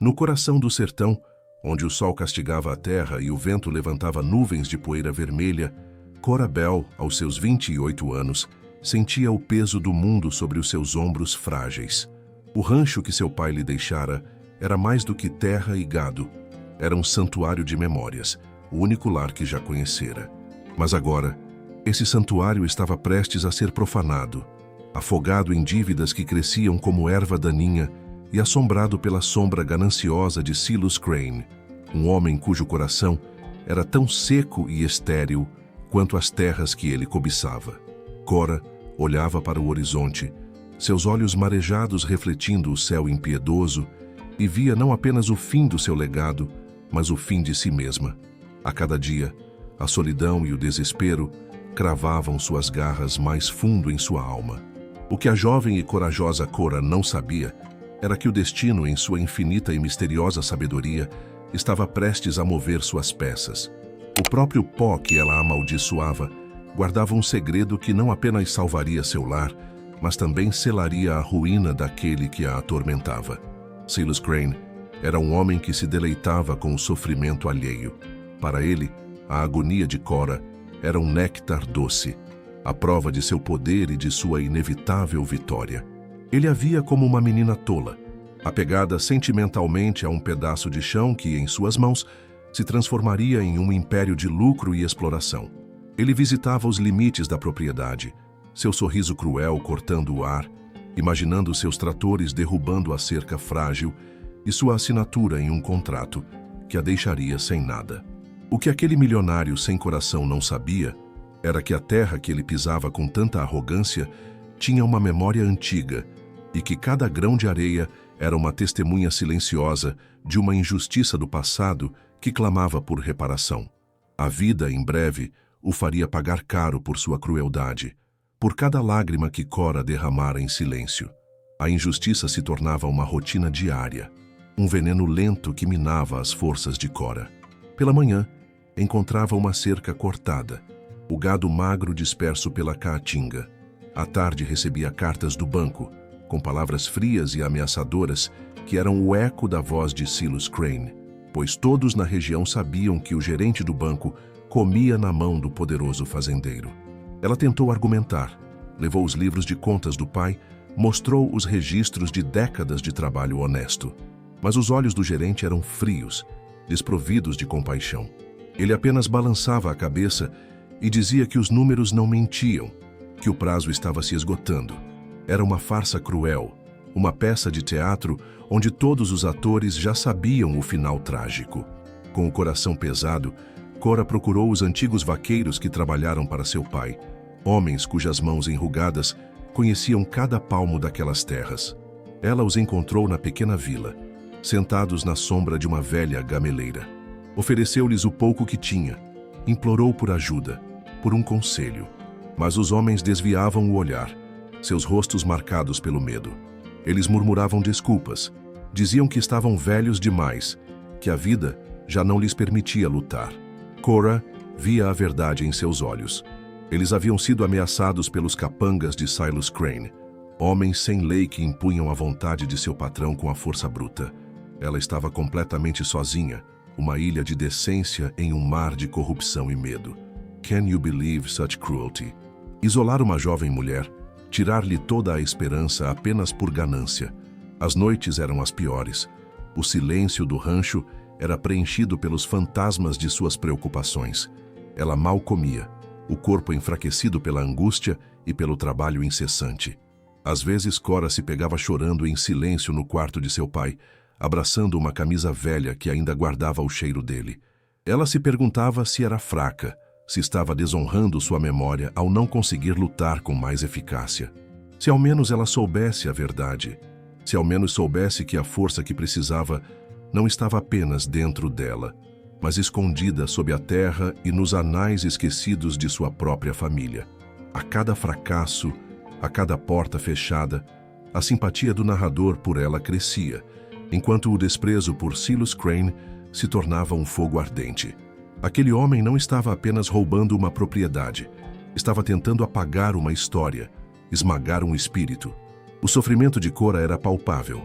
No coração do sertão, onde o sol castigava a terra e o vento levantava nuvens de poeira vermelha, Cora Bell, aos seus 28 anos, sentia o peso do mundo sobre os seus ombros frágeis. O rancho que seu pai lhe deixara era mais do que terra e gado. Era um santuário de memórias, o único lar que já conhecera. Mas agora, esse santuário estava prestes a ser profanado, afogado em dívidas que cresciam como erva daninha e assombrado pela sombra gananciosa de Silas Crane, um homem cujo coração era tão seco e estéril quanto as terras que ele cobiçava. Cora olhava para o horizonte, seus olhos marejados refletindo o céu impiedoso, e via não apenas o fim do seu legado, mas o fim de si mesma. A cada dia, a solidão e o desespero cravavam suas garras mais fundo em sua alma. O que a jovem e corajosa Cora não sabia era que o destino, em sua infinita e misteriosa sabedoria, estava prestes a mover suas peças. O próprio pó que ela amaldiçoava guardava um segredo que não apenas salvaria seu lar, mas também selaria a ruína daquele que a atormentava. Silas Crane era um homem que se deleitava com o sofrimento alheio. Para ele, a agonia de Cora era um néctar doce, a prova de seu poder e de sua inevitável vitória. Ele a via como uma menina tola, apegada sentimentalmente a um pedaço de chão que, em suas mãos, se transformaria em um império de lucro e exploração. Ele visitava os limites da propriedade, seu sorriso cruel cortando o ar, imaginando seus tratores derrubando a cerca frágil e sua assinatura em um contrato que a deixaria sem nada. O que aquele milionário sem coração não sabia era que a terra que ele pisava com tanta arrogância tinha uma memória antiga e que cada grão de areia era uma testemunha silenciosa de uma injustiça do passado que clamava por reparação. A vida, em breve, o faria pagar caro por sua crueldade, por cada lágrima que Cora derramara em silêncio. A injustiça se tornava uma rotina diária, um veneno lento que minava as forças de Cora. Pela manhã, encontrava uma cerca cortada, o gado magro disperso pela caatinga. À tarde recebia cartas do banco, com palavras frias e ameaçadoras que eram o eco da voz de Silas Crane, pois todos na região sabiam que o gerente do banco comia na mão do poderoso fazendeiro. Ela tentou argumentar, levou os livros de contas do pai, mostrou os registros de décadas de trabalho honesto. Mas os olhos do gerente eram frios, desprovidos de compaixão. Ele apenas balançava a cabeça e dizia que os números não mentiam, que o prazo estava se esgotando. Era uma farsa cruel, uma peça de teatro onde todos os atores já sabiam o final trágico. Com o coração pesado, Cora procurou os antigos vaqueiros que trabalharam para seu pai, homens cujas mãos enrugadas conheciam cada palmo daquelas terras. Ela os encontrou na pequena vila, sentados na sombra de uma velha gameleira. Ofereceu-lhes o pouco que tinha, implorou por ajuda, por um conselho. Mas os homens desviavam o olhar, seus rostos marcados pelo medo. Eles murmuravam desculpas, diziam que estavam velhos demais, que a vida já não lhes permitia lutar. Cora via a verdade em seus olhos. Eles haviam sido ameaçados pelos capangas de Silas Crane, homens sem lei que impunham a vontade de seu patrão com a força bruta. Ela estava completamente sozinha, uma ilha de decência em um mar de corrupção e medo. Can you believe such cruelty? Isolar uma jovem mulher, tirar-lhe toda a esperança apenas por ganância. As noites eram as piores. O silêncio do rancho era preenchido pelos fantasmas de suas preocupações. Ela mal comia, o corpo enfraquecido pela angústia e pelo trabalho incessante. Às vezes, Cora se pegava chorando em silêncio no quarto de seu pai, abraçando uma camisa velha que ainda guardava o cheiro dele. Ela se perguntava se era fraca, se estava desonrando sua memória ao não conseguir lutar com mais eficácia. Se ao menos ela soubesse a verdade, se ao menos soubesse que a força que precisava não estava apenas dentro dela, mas escondida sob a terra e nos anais esquecidos de sua própria família. A cada fracasso, a cada porta fechada, a simpatia do narrador por ela crescia, enquanto o desprezo por Silas Crane se tornava um fogo ardente. Aquele homem não estava apenas roubando uma propriedade, estava tentando apagar uma história, esmagar um espírito. O sofrimento de Cora era palpável.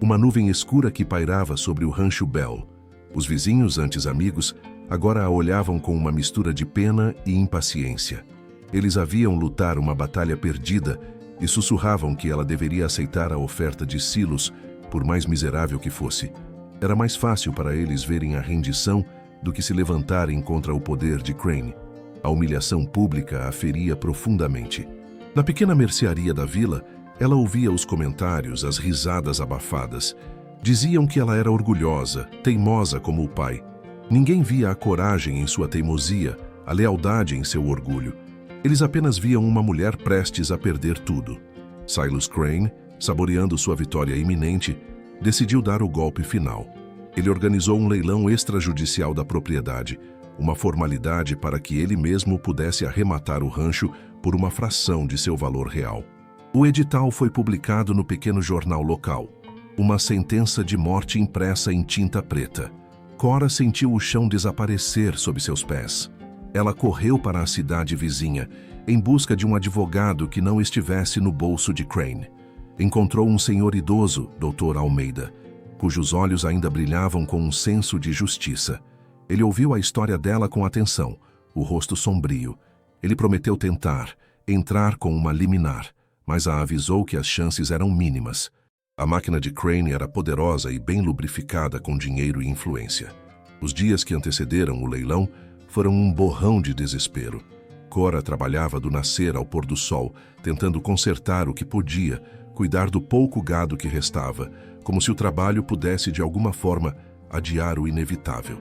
Uma nuvem escura que pairava sobre o rancho Bell. Os vizinhos, antes amigos, agora a olhavam com uma mistura de pena e impaciência. Eles a viam lutar uma batalha perdida e sussurravam que ela deveria aceitar a oferta de Silas, por mais miserável que fosse. Era mais fácil para eles verem a rendição do que se levantarem contra o poder de Crane. A humilhação pública a feria profundamente. Na pequena mercearia da vila, ela ouvia os comentários, as risadas abafadas. Diziam que ela era orgulhosa, teimosa como o pai. Ninguém via a coragem em sua teimosia, a lealdade em seu orgulho. Eles apenas viam uma mulher prestes a perder tudo. Silas Crane, saboreando sua vitória iminente, decidiu dar o golpe final. Ele organizou um leilão extrajudicial da propriedade, uma formalidade para que ele mesmo pudesse arrematar o rancho por uma fração de seu valor real. O edital foi publicado no pequeno jornal local. Uma sentença de morte impressa em tinta preta. Cora sentiu o chão desaparecer sob seus pés. Ela correu para a cidade vizinha, em busca de um advogado que não estivesse no bolso de Crane. Encontrou um senhor idoso, Dr. Almeida, cujos olhos ainda brilhavam com um senso de justiça. Ele ouviu a história dela com atenção, o rosto sombrio. Ele prometeu tentar, entrar com uma liminar, mas a avisou que as chances eram mínimas. A máquina de Crane era poderosa e bem lubrificada com dinheiro e influência. Os dias que antecederam o leilão foram um borrão de desespero. Cora trabalhava do nascer ao pôr do sol, tentando consertar o que podia, cuidar do pouco gado que restava, como se o trabalho pudesse de alguma forma adiar o inevitável.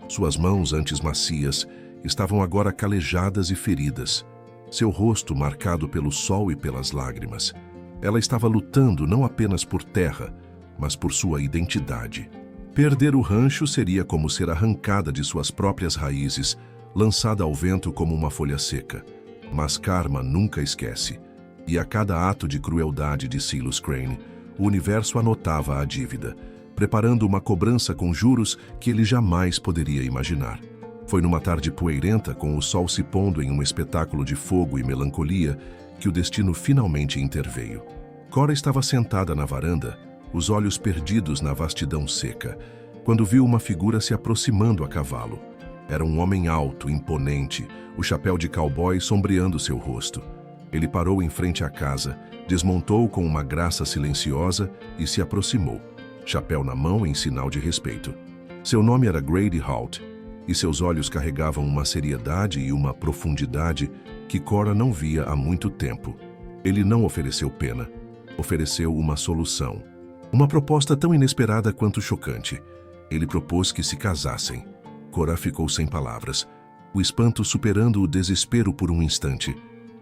Suas mãos, antes macias, estavam agora calejadas e feridas. Seu rosto marcado pelo sol e pelas lágrimas. Ela estava lutando não apenas por terra, mas por sua identidade. Perder o rancho seria como ser arrancada de suas próprias raízes, lançada ao vento como uma folha seca. Mas karma nunca esquece. E a cada ato de crueldade de Silas Crane, o universo anotava a dívida, preparando uma cobrança com juros que ele jamais poderia imaginar. Foi numa tarde poeirenta, com o sol se pondo em um espetáculo de fogo e melancolia, que o destino finalmente interveio. Cora estava sentada na varanda, os olhos perdidos na vastidão seca, quando viu uma figura se aproximando a cavalo. Era um homem alto, imponente, o chapéu de cowboy sombreando seu rosto. Ele parou em frente à casa, desmontou com uma graça silenciosa e se aproximou, chapéu na mão em sinal de respeito. Seu nome era Grady Halt, e seus olhos carregavam uma seriedade e uma profundidade que Cora não via há muito tempo. Ele não ofereceu pena, ofereceu uma solução. Uma proposta tão inesperada quanto chocante. Ele propôs que se casassem. Cora ficou sem palavras, o espanto superando o desespero por um instante.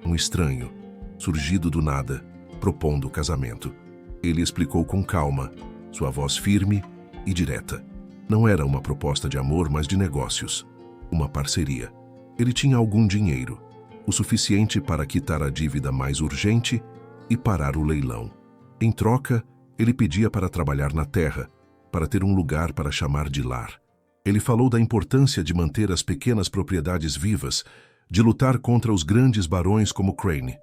Um estranho, surgido do nada, propondo o casamento. Ele explicou com calma, sua voz firme e direta. Não era uma proposta de amor, mas de negócios. Uma parceria. Ele tinha algum dinheiro, o suficiente para quitar a dívida mais urgente e parar o leilão. Em troca, ele pedia para trabalhar na terra, para ter um lugar para chamar de lar. Ele falou da importância de manter as pequenas propriedades vivas, de lutar contra os grandes barões como Crane.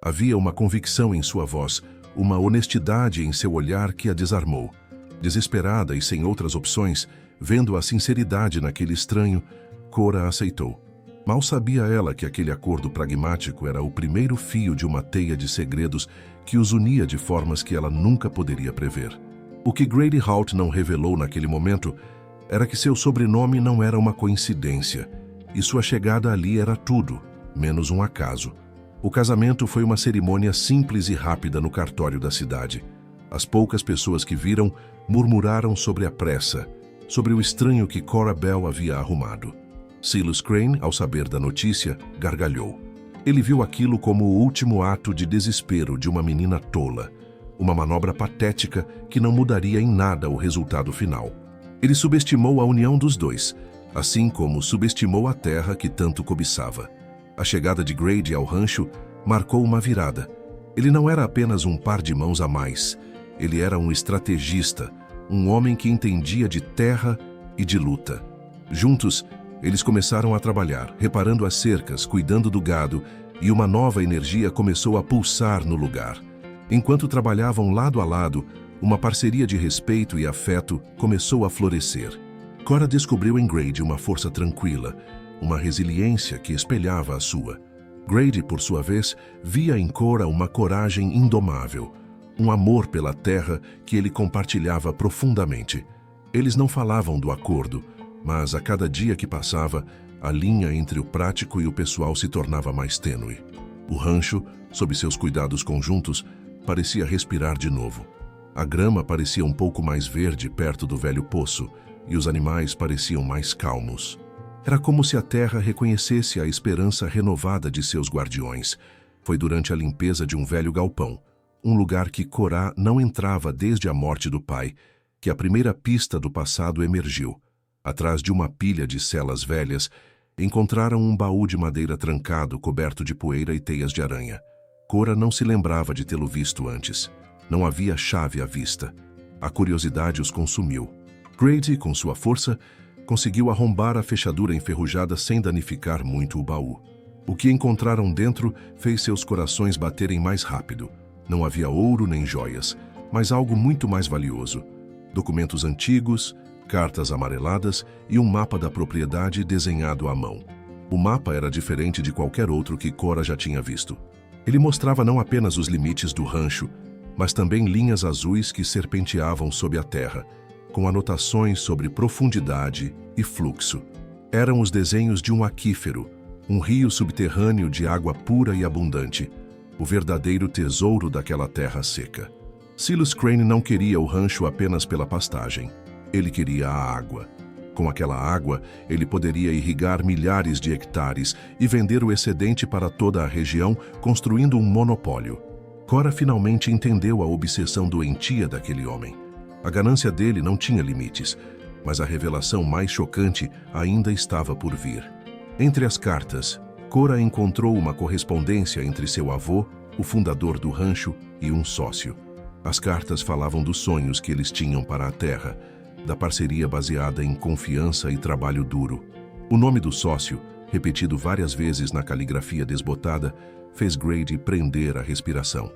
Havia uma convicção em sua voz, uma honestidade em seu olhar que a desarmou. Desesperada e sem outras opções, vendo a sinceridade naquele estranho, Cora aceitou. Mal sabia ela que aquele acordo pragmático era o primeiro fio de uma teia de segredos que os unia de formas que ela nunca poderia prever. O que Grady Halt não revelou naquele momento era que seu sobrenome não era uma coincidência, e sua chegada ali era tudo, menos um acaso. O casamento foi uma cerimônia simples e rápida no cartório da cidade. As poucas pessoas que viram murmuraram sobre a pressa, sobre o estranho que Cora Bell havia arrumado. Silas Crane, ao saber da notícia, gargalhou. Ele viu aquilo como o último ato de desespero de uma menina tola, uma manobra patética que não mudaria em nada o resultado final. Ele subestimou a união dos dois, assim como subestimou a terra que tanto cobiçava. A chegada de Grady ao rancho marcou uma virada. Ele não era apenas um par de mãos a mais. Ele era um estrategista, um homem que entendia de terra e de luta. Juntos, eles começaram a trabalhar, reparando as cercas, cuidando do gado, e uma nova energia começou a pulsar no lugar. Enquanto trabalhavam lado a lado, Uma parceria de respeito e afeto começou a florescer. Cora descobriu em Grady uma força tranquila, uma resiliência que espelhava a sua. Grady, por sua vez, via em Cora uma coragem indomável, um amor pela terra que ele compartilhava profundamente. Eles não falavam do acordo, mas a cada dia que passava, a linha entre o prático e o pessoal se tornava mais tênue. O rancho, sob seus cuidados conjuntos, parecia respirar de novo. A grama parecia um pouco mais verde perto do velho poço, e os animais pareciam mais calmos. Era como se a terra reconhecesse a esperança renovada de seus guardiões. Foi durante a limpeza de um velho galpão, um lugar que Cora não entrava desde a morte do pai, que a primeira pista do passado emergiu. Atrás de uma pilha de celas velhas, encontraram um baú de madeira trancado, coberto de poeira e teias de aranha. Cora não se lembrava de tê-lo visto antes. Não havia chave à vista. A curiosidade os consumiu. Grady, com sua força, conseguiu arrombar a fechadura enferrujada sem danificar muito o baú. O que encontraram dentro fez seus corações baterem mais rápido. Não havia ouro nem joias, mas algo muito mais valioso. Documentos antigos, cartas amareladas e um mapa da propriedade desenhado à mão. O mapa era diferente de qualquer outro que Cora já tinha visto. Ele mostrava não apenas os limites do rancho, mas também linhas azuis que serpenteavam sob a terra, com anotações sobre profundidade e fluxo. Eram os desenhos de um aquífero, um rio subterrâneo de água pura e abundante, o verdadeiro tesouro daquela terra seca. Silas Crane não queria o rancho apenas pela pastagem. Ele queria a água. Com aquela água, ele poderia irrigar milhares de hectares e vender o excedente para toda a região, construindo um monopólio. Cora finalmente entendeu a obsessão doentia daquele homem. A ganância dele não tinha limites, mas a revelação mais chocante ainda estava por vir. Entre as cartas, Cora encontrou uma correspondência entre seu avô, o fundador do rancho, e um sócio. As cartas falavam dos sonhos que eles tinham para a terra, da parceria baseada em confiança e trabalho duro. O nome do sócio, repetido várias vezes na caligrafia desbotada, fez Grady prender a respiração.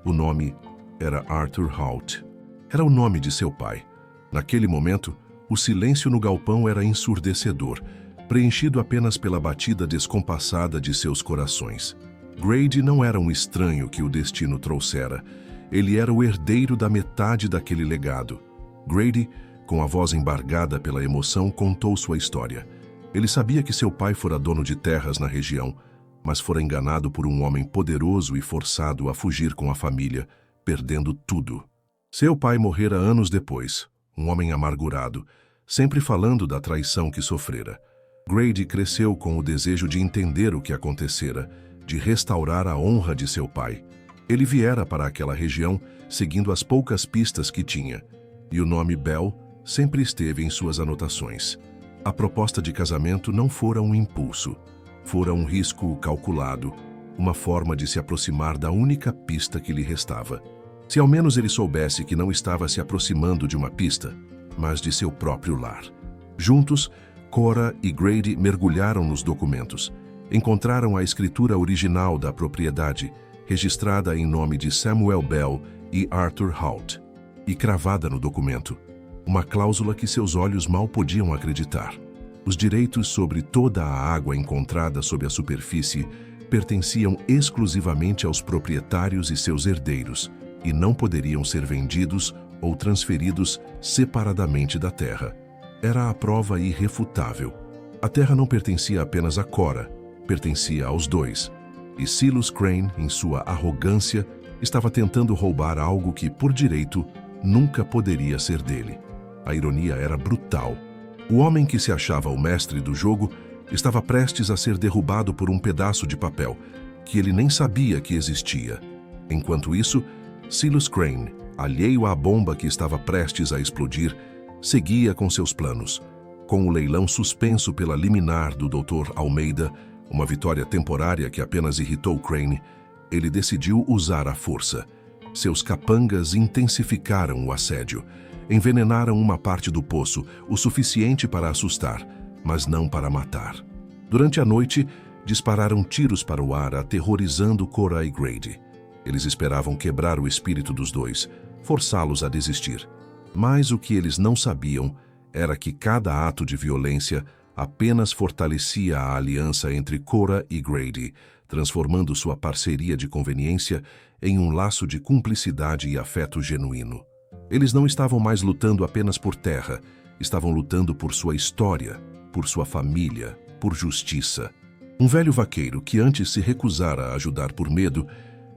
O nome era Arthur Holt. Era o nome de seu pai. Naquele momento, o silêncio no galpão era ensurdecedor, preenchido apenas pela batida descompassada de seus corações. Grady não era um estranho que o destino trouxera. Ele era o herdeiro da metade daquele legado. Grady, com a voz embargada pela emoção, contou sua história. Ele sabia que seu pai fora dono de terras na região, mas fora enganado por um homem poderoso e forçado a fugir com a família, perdendo tudo. Seu pai morrera anos depois, um homem amargurado, sempre falando da traição que sofrera. Grady cresceu com o desejo de entender o que acontecera, de restaurar a honra de seu pai. Ele viera para aquela região seguindo as poucas pistas que tinha, e o nome Bell sempre esteve em suas anotações. A proposta de casamento não fora um impulso, fora um risco calculado, uma forma de se aproximar da única pista que lhe restava. Se ao menos ele soubesse que não estava se aproximando de uma pista, mas de seu próprio lar. Juntos, Cora e Grady mergulharam nos documentos. Encontraram a escritura original da propriedade, registrada em nome de Samuel Bell e Arthur Holt, e cravada no documento, uma cláusula que seus olhos mal podiam acreditar. Os direitos sobre toda a água encontrada sob a superfície pertenciam exclusivamente aos proprietários e seus herdeiros, e não poderiam ser vendidos ou transferidos separadamente da terra. Era a prova irrefutável. A terra não pertencia apenas a Cora, pertencia aos dois. E Silas Crane, em sua arrogância, estava tentando roubar algo que, por direito, nunca poderia ser dele. A ironia era brutal. O homem que se achava o mestre do jogo estava prestes a ser derrubado por um pedaço de papel, que ele nem sabia que existia. Enquanto isso, Silas Crane, alheio à bomba que estava prestes a explodir, seguia com seus planos. Com o leilão suspenso pela liminar do Dr. Almeida, uma vitória temporária que apenas irritou Crane, ele decidiu usar a força. Seus capangas intensificaram o assédio. Envenenaram uma parte do poço, o suficiente para assustar, mas não para matar. Durante a noite, dispararam tiros para o ar, aterrorizando Cora e Grady. Eles esperavam quebrar o espírito dos dois, forçá-los a desistir. Mas o que eles não sabiam era que cada ato de violência apenas fortalecia a aliança entre Cora e Grady, transformando sua parceria de conveniência em um laço de cumplicidade e afeto genuíno. Eles não estavam mais lutando apenas por terra, estavam lutando por sua história, por sua família, por justiça. Um velho vaqueiro que antes se recusara a ajudar por medo,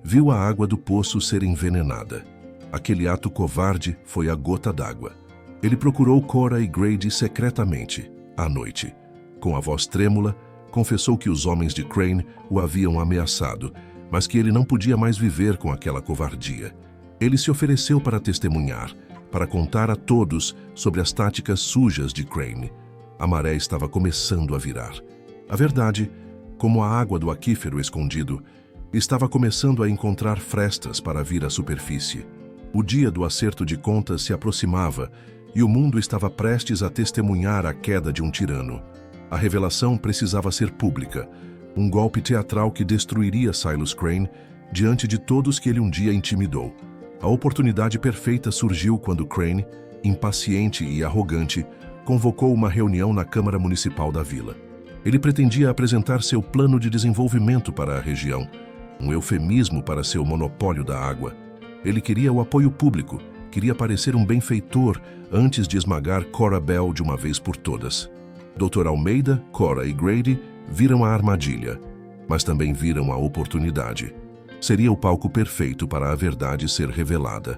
viu a água do poço ser envenenada. Aquele ato covarde foi a gota d'água. Ele procurou Cora e Grady secretamente, à noite. Com a voz trêmula, confessou que os homens de Crane o haviam ameaçado, mas que ele não podia mais viver com aquela covardia. Ele se ofereceu para testemunhar, para contar a todos sobre as táticas sujas de Crane. A maré estava começando a virar. A verdade, como a água do aquífero escondido, estava começando a encontrar frestas para vir à superfície. O dia do acerto de contas se aproximava e o mundo estava prestes a testemunhar a queda de um tirano. A revelação precisava ser pública, um golpe teatral que destruiria Silas Crane diante de todos que ele um dia intimidou. A oportunidade perfeita surgiu quando Crane, impaciente e arrogante, convocou uma reunião na Câmara Municipal da vila. Ele pretendia apresentar seu plano de desenvolvimento para a região, um eufemismo para seu monopólio da água. Ele queria o apoio público, queria parecer um benfeitor antes de esmagar Cora Bell de uma vez por todas. Dr. Almeida, Cora e Grady viram a armadilha, mas também viram a oportunidade. Seria o palco perfeito para a verdade ser revelada.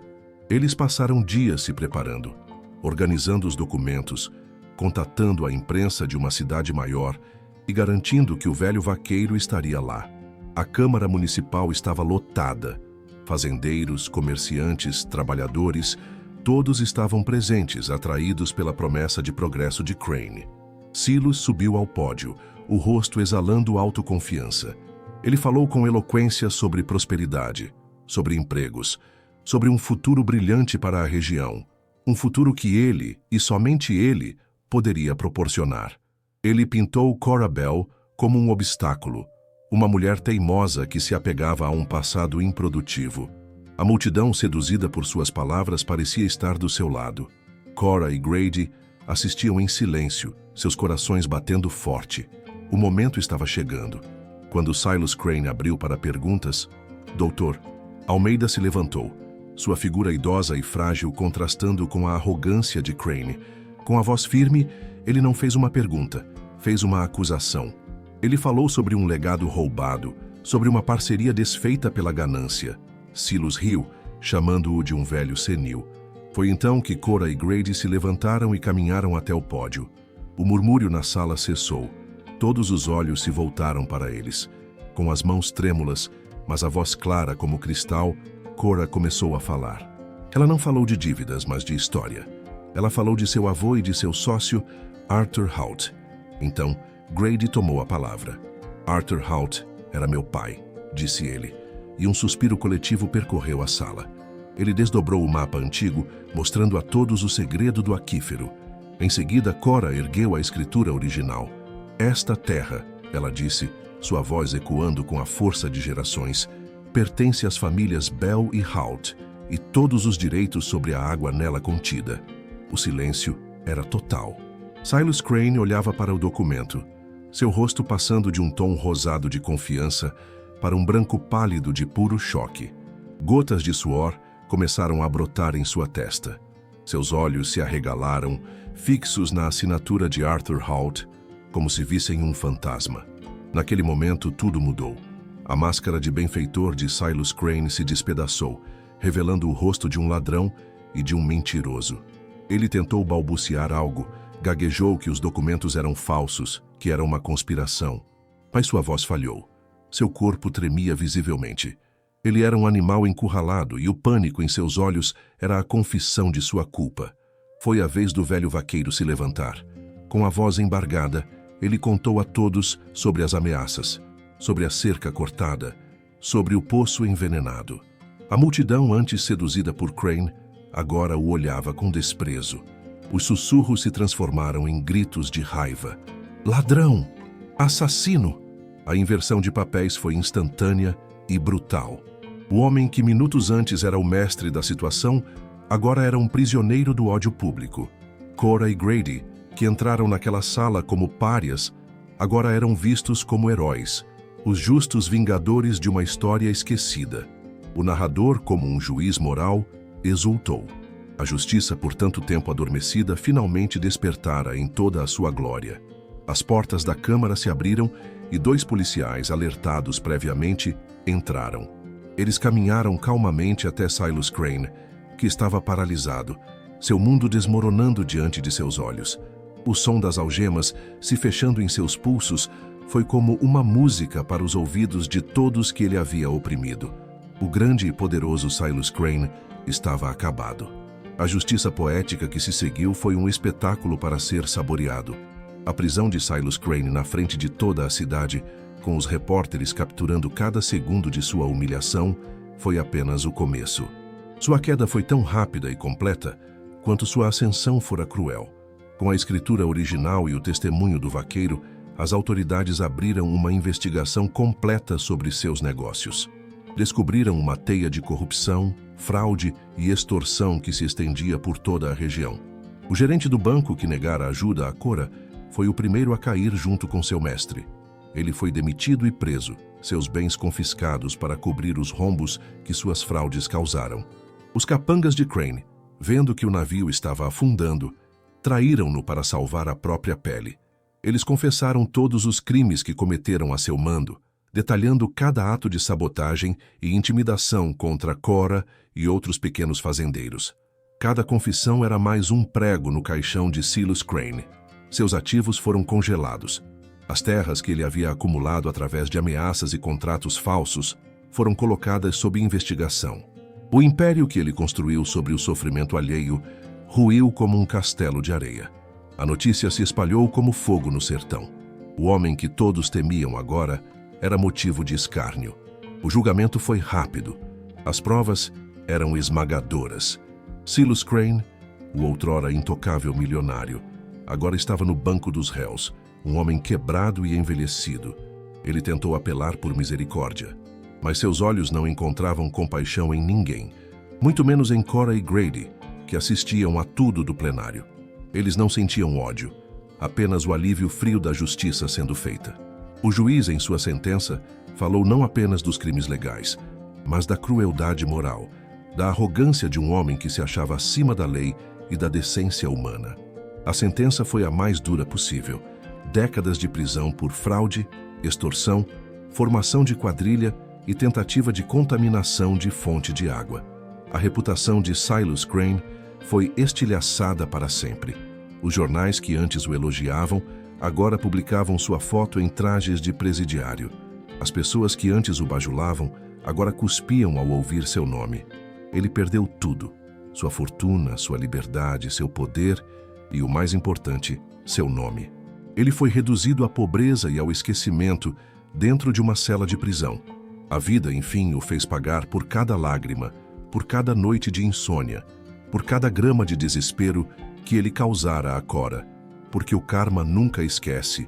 Eles passaram dias se preparando, organizando os documentos, contatando a imprensa de uma cidade maior e garantindo que o velho vaqueiro estaria lá. A Câmara Municipal estava lotada. Fazendeiros, comerciantes, trabalhadores, todos estavam presentes, atraídos pela promessa de progresso de Crane. Silas subiu ao pódio, o rosto exalando autoconfiança. Ele falou com eloquência sobre prosperidade, sobre empregos, sobre um futuro brilhante para a região, um futuro que ele, e somente ele, poderia proporcionar. Ele pintou Cora Bell como um obstáculo, uma mulher teimosa que se apegava a um passado improdutivo. A multidão, seduzida por suas palavras, parecia estar do seu lado. Cora e Grady assistiam em silêncio, seus corações batendo forte. O momento estava chegando. Quando Silas Crane abriu para perguntas, Doutor, Almeida se levantou, sua figura idosa e frágil contrastando com a arrogância de Crane. Com a voz firme, ele não fez uma pergunta, fez uma acusação. Ele falou sobre um legado roubado, sobre uma parceria desfeita pela ganância. Silas riu, chamando-o de um velho senil. Foi então que Cora e Grady se levantaram e caminharam até o pódio. O murmúrio na sala cessou. Todos os olhos se voltaram para eles. Com as mãos trêmulas, mas a voz clara como cristal, Cora começou a falar. Ela não falou de dívidas, mas de história. Ela falou de seu avô e de seu sócio, Arthur Hout. Então, Grady tomou a palavra. Arthur Hout era meu pai, disse ele, e um suspiro coletivo percorreu a sala. Ele desdobrou o mapa antigo, mostrando a todos o segredo do aquífero. Em seguida, Cora ergueu a escritura original. Esta terra, ela disse, sua voz ecoando com a força de gerações, pertence às famílias Bell e Hout, e todos os direitos sobre a água nela contida. O silêncio era total. Silas Crane olhava para o documento, seu rosto passando de um tom rosado de confiança para um branco pálido de puro choque. Gotas de suor começaram a brotar em sua testa. Seus olhos se arregalaram, fixos na assinatura de Arthur Hout, como se vissem um fantasma. Naquele momento, tudo mudou. A máscara de benfeitor de Silas Crane se despedaçou, revelando o rosto de um ladrão e de um mentiroso. Ele tentou balbuciar algo, gaguejou que os documentos eram falsos, que era uma conspiração. Mas sua voz falhou. Seu corpo tremia visivelmente. Ele era um animal encurralado e o pânico em seus olhos era a confissão de sua culpa. Foi a vez do velho vaqueiro se levantar. Com a voz embargada, ele contou a todos sobre as ameaças, sobre a cerca cortada, sobre o poço envenenado. A multidão, antes seduzida por Crane, agora o olhava com desprezo. Os sussurros se transformaram em gritos de raiva. Ladrão! Assassino! A inversão de papéis foi instantânea e brutal. O homem que minutos antes era o mestre da situação, agora era um prisioneiro do ódio público. Cora e Grady, que entraram naquela sala como párias, agora eram vistos como heróis, os justos vingadores de uma história esquecida. O narrador, como um juiz moral, exultou. A justiça, por tanto tempo adormecida, finalmente despertara em toda a sua glória. As portas da câmara se abriram e 2 policiais, alertados previamente, entraram. Eles caminharam calmamente até Silas Crane, que estava paralisado, seu mundo desmoronando diante de seus olhos. O som das algemas se fechando em seus pulsos foi como uma música para os ouvidos de todos que ele havia oprimido. O grande e poderoso Silas Crane estava acabado. A justiça poética que se seguiu foi um espetáculo para ser saboreado. A prisão de Silas Crane na frente de toda a cidade, com os repórteres capturando cada segundo de sua humilhação, foi apenas o começo. Sua queda foi tão rápida e completa quanto sua ascensão fora cruel. Com a escritura original e o testemunho do vaqueiro, as autoridades abriram uma investigação completa sobre seus negócios. Descobriram uma teia de corrupção, fraude e extorsão que se estendia por toda a região. O gerente do banco que negara ajuda a Cora foi o primeiro a cair junto com seu mestre. Ele foi demitido e preso, seus bens confiscados para cobrir os rombos que suas fraudes causaram. Os capangas de Crane, vendo que o navio estava afundando, traíram-no para salvar a própria pele. Eles confessaram todos os crimes que cometeram a seu mando, detalhando cada ato de sabotagem e intimidação contra Cora e outros pequenos fazendeiros. Cada confissão era mais um prego no caixão de Silas Crane. Seus ativos foram congelados. As terras que ele havia acumulado através de ameaças e contratos falsos foram colocadas sob investigação. O império que ele construiu sobre o sofrimento alheio ruiu como um castelo de areia. A notícia se espalhou como fogo no sertão. O homem que todos temiam agora era motivo de escárnio. O julgamento foi rápido. As provas eram esmagadoras. Silas Crane, o outrora intocável milionário, agora estava no banco dos réus, um homem quebrado e envelhecido. Ele tentou apelar por misericórdia, mas seus olhos não encontravam compaixão em ninguém, muito menos em Cora e Grady, que assistiam a tudo do plenário. Eles não sentiam ódio, apenas o alívio frio da justiça sendo feita. O juiz, em sua sentença, falou não apenas dos crimes legais, mas da crueldade moral, da arrogância de um homem que se achava acima da lei e da decência humana. A sentença foi a mais dura possível: décadas de prisão por fraude, extorsão, formação de quadrilha e tentativa de contaminação de fonte de água. A reputação de Silas Crane foi estilhaçada para sempre. Os jornais que antes o elogiavam agora publicavam sua foto em trajes de presidiário. As pessoas que antes o bajulavam agora cuspiam ao ouvir seu nome. Ele perdeu tudo: sua fortuna, sua liberdade, seu poder e, o mais importante, seu nome. Ele foi reduzido à pobreza e ao esquecimento dentro de uma cela de prisão. A vida, enfim, o fez pagar por cada lágrima, por cada noite de insônia, por cada grama de desespero que ele causara a Cora, porque o karma nunca esquece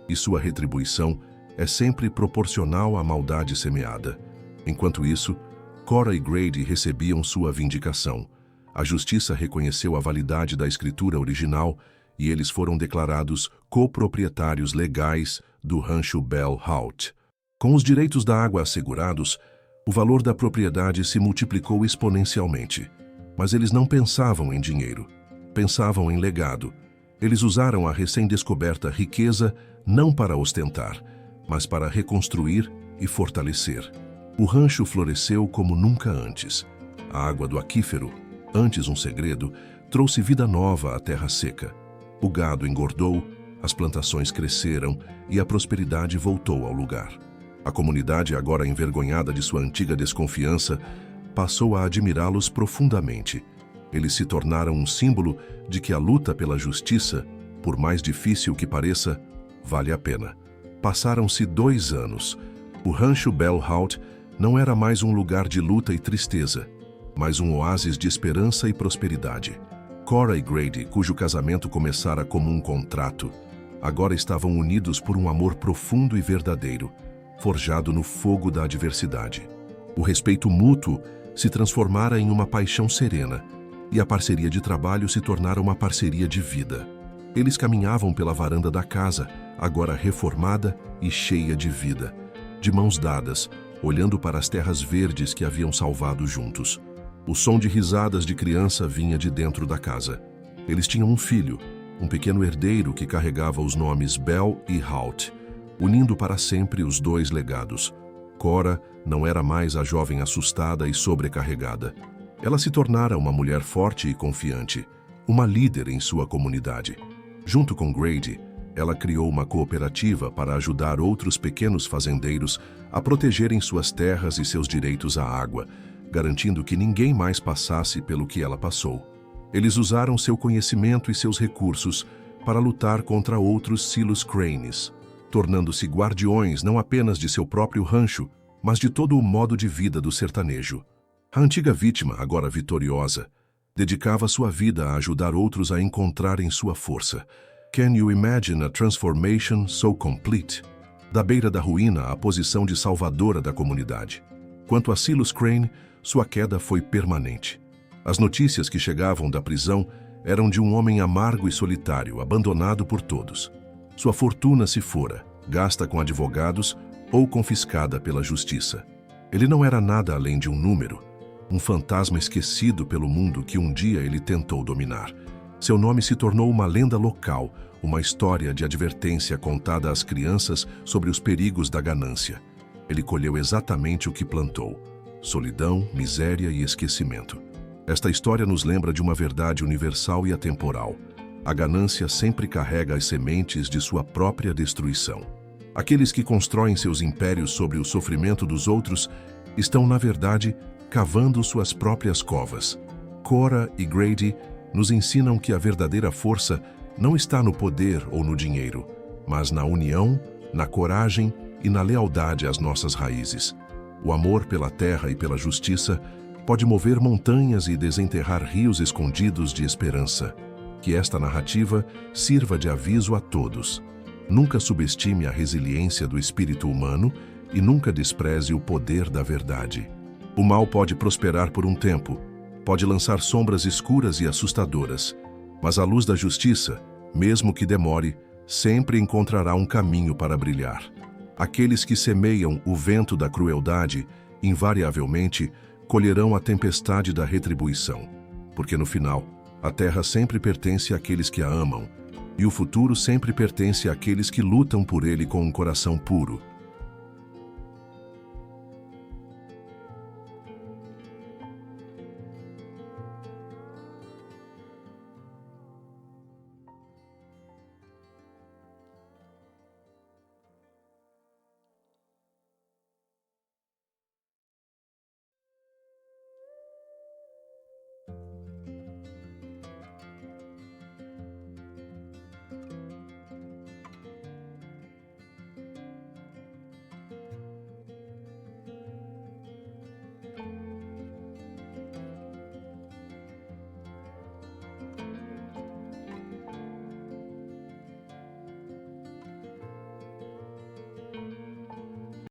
e sua retribuição é sempre proporcional à maldade semeada. Enquanto isso, Cora e Grady recebiam sua vindicação. A justiça reconheceu a validade da escritura original e eles foram declarados coproprietários legais do rancho Bell Hout. Com os direitos da água assegurados, o valor da propriedade se multiplicou exponencialmente. Mas eles não pensavam em dinheiro, pensavam em legado. Eles usaram a recém-descoberta riqueza não para ostentar, mas para reconstruir e fortalecer. O rancho floresceu como nunca antes. A água do aquífero, antes um segredo, trouxe vida nova à terra seca. O gado engordou, as plantações cresceram e a prosperidade voltou ao lugar. A comunidade, agora envergonhada de sua antiga desconfiança, passou a admirá-los profundamente. Eles se tornaram um símbolo de que a luta pela justiça, por mais difícil que pareça, vale a pena. Passaram-se 2 anos. O rancho Bell Hout não era mais um lugar de luta e tristeza, mas um oásis de esperança e prosperidade. Cora e Grady, cujo casamento começara como um contrato, agora estavam unidos por um amor profundo e verdadeiro, forjado no fogo da adversidade. O respeito mútuo se transformara em uma paixão serena, e a parceria de trabalho se tornara uma parceria de vida. Eles caminhavam pela varanda da casa, agora reformada e cheia de vida, de mãos dadas, olhando para as terras verdes que haviam salvado juntos. O som de risadas de criança vinha de dentro da casa. Eles tinham um filho, um pequeno herdeiro que carregava os nomes Bell e Halt, unindo para sempre os dois legados. Cora não era mais a jovem assustada e sobrecarregada. Ela se tornara uma mulher forte e confiante, uma líder em sua comunidade. Junto com Grady, ela criou uma cooperativa para ajudar outros pequenos fazendeiros a protegerem suas terras e seus direitos à água, garantindo que ninguém mais passasse pelo que ela passou. Eles usaram seu conhecimento e seus recursos para lutar contra outros Silos Cranes, tornando-se guardiões não apenas de seu próprio rancho, mas de todo o modo de vida do sertanejo. A antiga vítima, agora vitoriosa, dedicava sua vida a ajudar outros a encontrarem sua força. Can you imagine a transformation so complete? Da beira da ruína à posição de salvadora da comunidade. Quanto a Silos Crane, sua queda foi permanente. As notícias que chegavam da prisão eram de um homem amargo e solitário, abandonado por todos. Sua fortuna se fora, gasta com advogados ou confiscada pela justiça. Ele não era nada além de um número, um fantasma esquecido pelo mundo que um dia ele tentou dominar. Seu nome se tornou uma lenda local, uma história de advertência contada às crianças sobre os perigos da ganância. Ele colheu exatamente o que plantou: solidão, miséria e esquecimento. Esta história nos lembra de uma verdade universal e atemporal. A ganância sempre carrega as sementes de sua própria destruição. Aqueles que constroem seus impérios sobre o sofrimento dos outros estão, na verdade, cavando suas próprias covas. Cora e Grady nos ensinam que a verdadeira força não está no poder ou no dinheiro, mas na união, na coragem e na lealdade às nossas raízes. O amor pela terra e pela justiça pode mover montanhas e desenterrar rios escondidos de esperança. Que esta narrativa sirva de aviso a todos. Nunca subestime a resiliência do espírito humano e nunca despreze o poder da verdade. O mal pode prosperar por um tempo, pode lançar sombras escuras e assustadoras, mas a luz da justiça, mesmo que demore, sempre encontrará um caminho para brilhar. Aqueles que semeiam o vento da crueldade, invariavelmente, colherão a tempestade da retribuição, porque no final, a terra sempre pertence àqueles que a amam, e o futuro sempre pertence àqueles que lutam por ele com um coração puro.